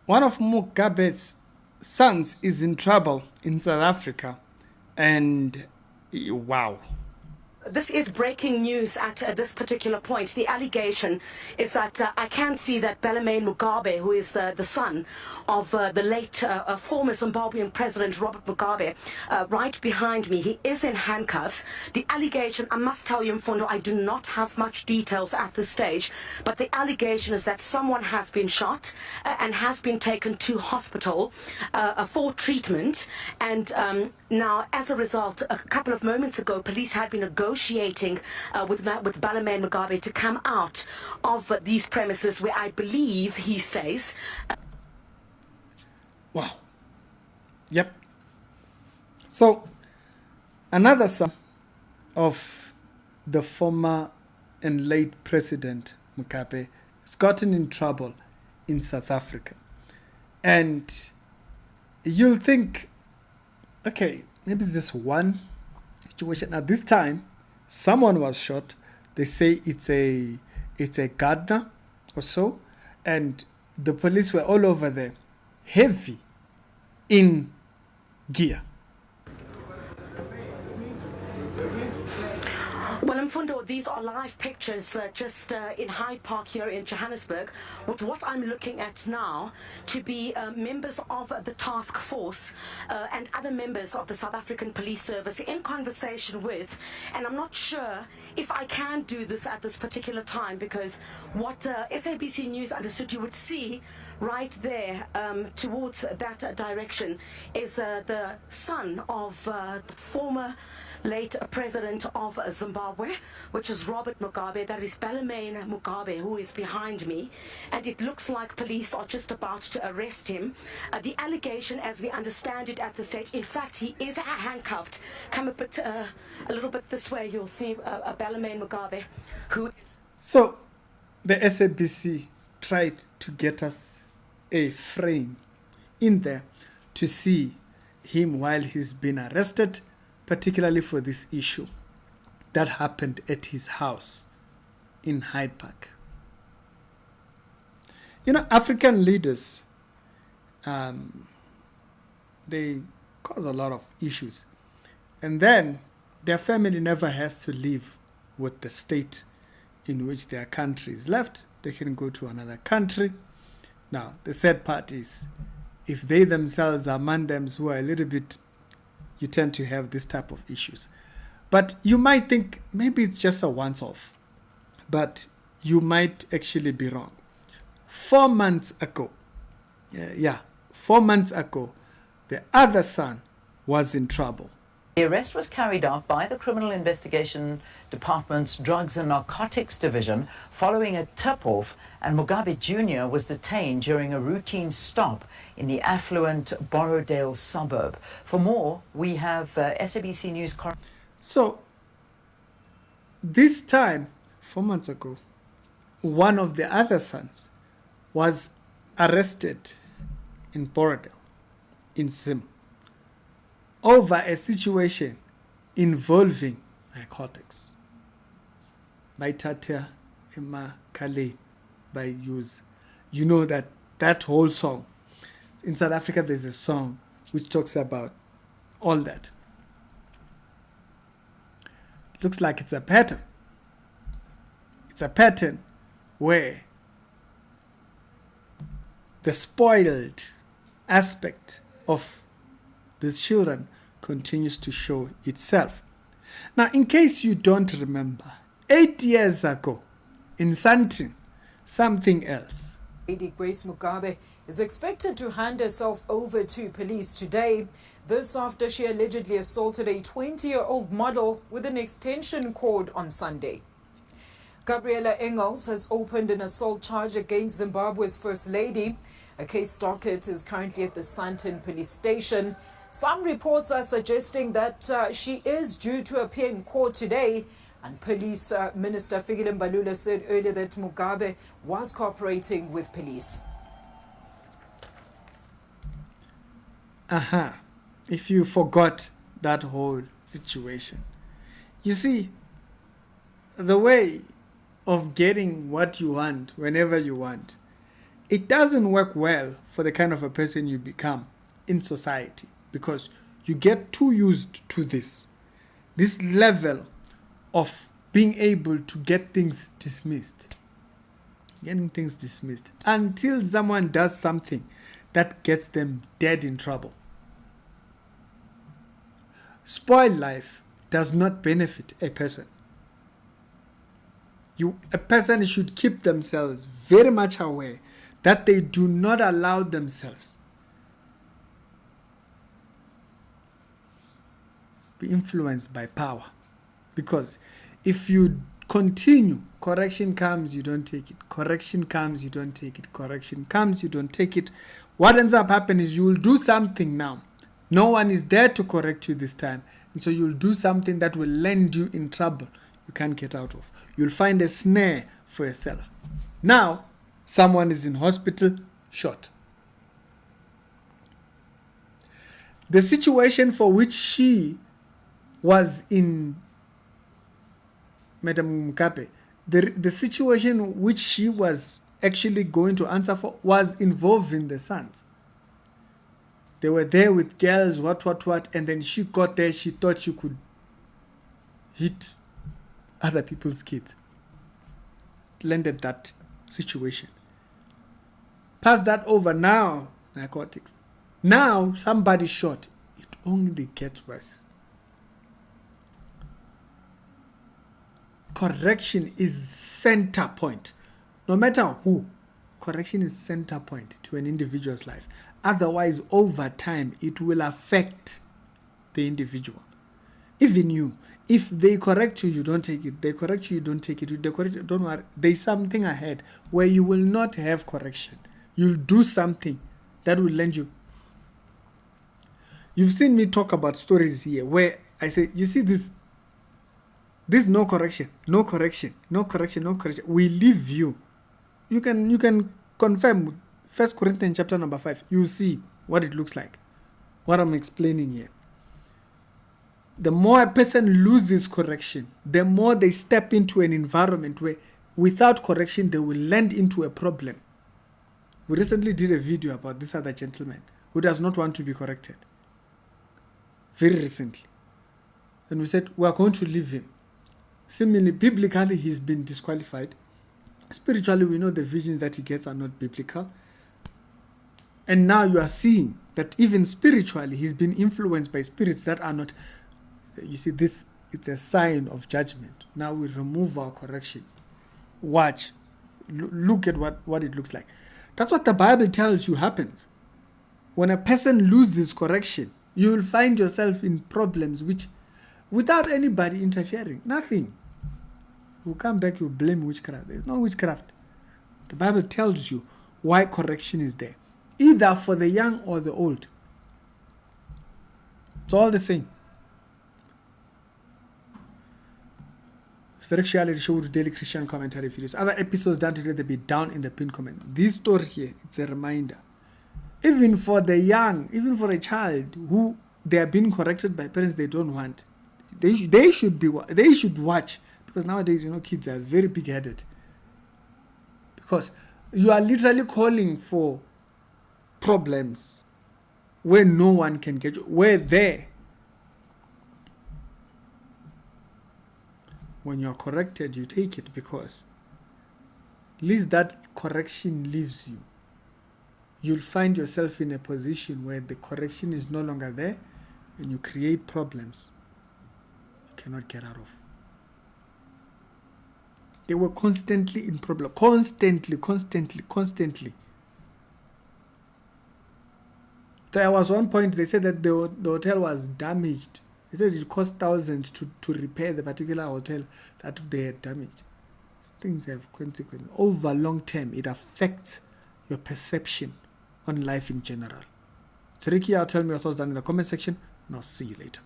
one of Mugabe's sons is in trouble in South Africa. And wow. This is breaking news at this particular point. The allegation is that I can see that Bellarmine Mugabe, who is the son of the late former Zimbabwean President Robert Mugabe, right behind me. He is in handcuffs. The allegation, I must tell you, Mfundo, I do not have much details at this stage, but the allegation is that someone has been shot and has been taken to hospital for treatment. And now, as a result, a couple of moments ago, police had been negotiating with Bellarmine Mugabe to come out of these premises where I believe he stays. Wow. Yep. So, another son of the former and late President Mugabe has gotten in trouble in South Africa. And you'll think, okay, maybe it's just one situation. At this time, someone was shot. They say it's a gardener or so, and the police were all over there, heavy in gear. Well, Mfundo, these are live pictures just in Hyde Park here in Johannesburg, with what I'm looking at now to be members of the task force and other members of the South African Police Service in conversation with, and I'm not sure if I can do this at this particular time, because what SABC News understood you would see right there towards that direction is the son of the former late president of Zimbabwe, which is Robert Mugabe. That is Bellarmine Mugabe, who is behind me, and it looks like police are just about to arrest him. The allegation, as we understand it at the stage, in fact, he is handcuffed. Come a little bit this way, you'll see Bellarmine Mugabe, who is... So, the SABC tried to get us a frame in there to see him while he's been arrested, particularly for this issue that happened at his house in Hyde Park. You know, African leaders, they cause a lot of issues. And then their family never has to live with the state in which their country is left. They can go to another country. Now, the sad part is, if they themselves are mandems who are a little bit, you tend to have this type of issues. But you might think maybe it's just a once-off. But you might actually be wrong. 4 months ago, 4 months ago, the other son was in trouble. The arrest was carried out by the Criminal Investigation Department's Drugs and Narcotics Division following a tip-off, and Mugabe Jr. was detained during a routine stop in the affluent Borrowdale suburb. For more, we have SABC News... So, this time, 4 months ago, one of the other sons was arrested in Borrowdale, in Zim, over a situation involving narcotics. By Tatia Emma Kale, by use. You know that whole song. In South Africa, there's a song which talks about all that. Looks like it's a pattern. It's a pattern where the spoiled aspect of the children continues to show itself. Now, in case you don't remember, 8 years ago, in Sandton, something else. Lady Grace Mugabe is expected to hand herself over to police today. This after she allegedly assaulted a 20-year-old model with an extension cord on Sunday. Gabriella Engels has opened an assault charge against Zimbabwe's First Lady. A case docket is currently at the Sandton police station. Some reports are suggesting that she is due to appear in court today. And Police Minister Fikile Mbalula said earlier that Mugabe was cooperating with police. If you forgot that whole situation. You see, the way of getting what you want whenever you want it doesn't work well for the kind of a person you become in society, because you get too used to this level of being able to get things dismissed. Getting things dismissed until someone does something that gets them dead in trouble. Spoiled life does not benefit a person. A person should keep themselves very much aware that they do not allow themselves be influenced by power. Because if you continue, correction comes, you don't take it. Correction comes, you don't take it. Correction comes, you don't take it. What ends up happening is you will do something now. No one is there to correct you this time. And so you'll do something that will land you in trouble you can't get out of. You'll find a snare for yourself. Now, someone is in hospital, shot. The situation for which she was in, Madam Mugabe, the situation which she was actually going to answer for was involving the sons. They were there with girls, what, and then she got there, she thought she could hit other people's kids. Landed that situation. Pass that over, now narcotics. Now somebody shot. It only gets worse. Correction is center point. No matter who, correction is center point to an individual's life. Otherwise, over time, it will affect the individual. Even you. If they correct you, you don't take it. They correct you, you don't take it. If they correct you, don't worry. There's something ahead where you will not have correction. You'll do something that will lend you. You've seen me talk about stories here where I say, you see this no correction, no correction, no correction, no correction. We leave you. You can confirm 1 Corinthians chapter number 5. You'll see what it looks like. What I'm explaining here. The more a person loses correction, the more they step into an environment where without correction they will land into a problem. We recently did a video about this other gentleman who does not want to be corrected. Very recently. And we said, we are going to leave him. Similarly, biblically, he's been disqualified. Spiritually, we know the visions that he gets are not biblical. And now you are seeing that even spiritually, he's been influenced by spirits that are not. You see, this, it's a sign of judgment. Now we remove our correction. Watch. Look at what it looks like. That's what the Bible tells you happens. When a person loses correction, you will find yourself in problems which, without anybody interfering, nothing. You come back, you blame witchcraft. There's no witchcraft. The Bible tells you why correction is there. Either for the young or the old. It's all the same. Reality Show with Daily Christian Commentary videos. Other episodes done today, they'll be down in the pinned comment. This story here, it's a reminder. Even for the young, even for a child who they are being corrected by parents they don't want, they should watch, because nowadays, kids are very big-headed. Because you are literally calling for problems where no one can get you. Where there, when you are corrected, you take it, because at least that correction leaves you. You'll find yourself in a position where the correction is no longer there and you create problems you cannot get out of. They were constantly in problem. Constantly. There was one point they said that the hotel was damaged. They said it cost thousands to repair the particular hotel that they had damaged. Things have consequences. Over long term, it affects your perception on life in general. So Ricky, tell me your thoughts down in the comment section, and I'll see you later.